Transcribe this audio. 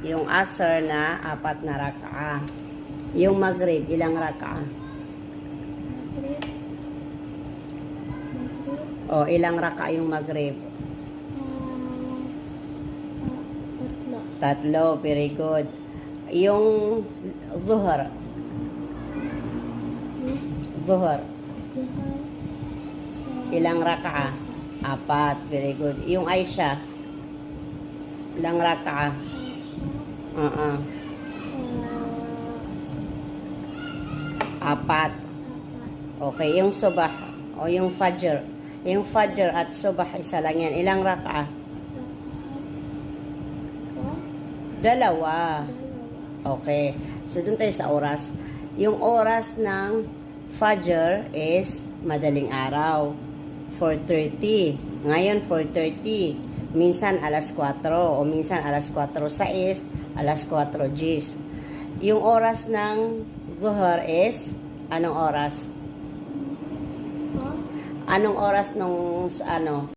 Yung asr na 4 na raka'a. Yung maghrib, ilang raka'a? O, ilang raka'a yung maghrib? Tatlo, very good. Yung zuhur. Zuhur. Ilang raka'a? 4, very good. Yung Aisha, ilang raka'a? Apat. Okay, yung subah o yung fajr. Yung fajr at subah isa lang yan. Ilang raka'a? Dalawa. Okay. So, dun tayo sa oras. Yung oras ng fajr is madaling araw. 4:30. Ngayon, 4:30. Minsan, alas 4. O minsan, alas 4:06. Alas 4:10. Yung oras ng zuhur is, anong oras? Anong oras nung, ano?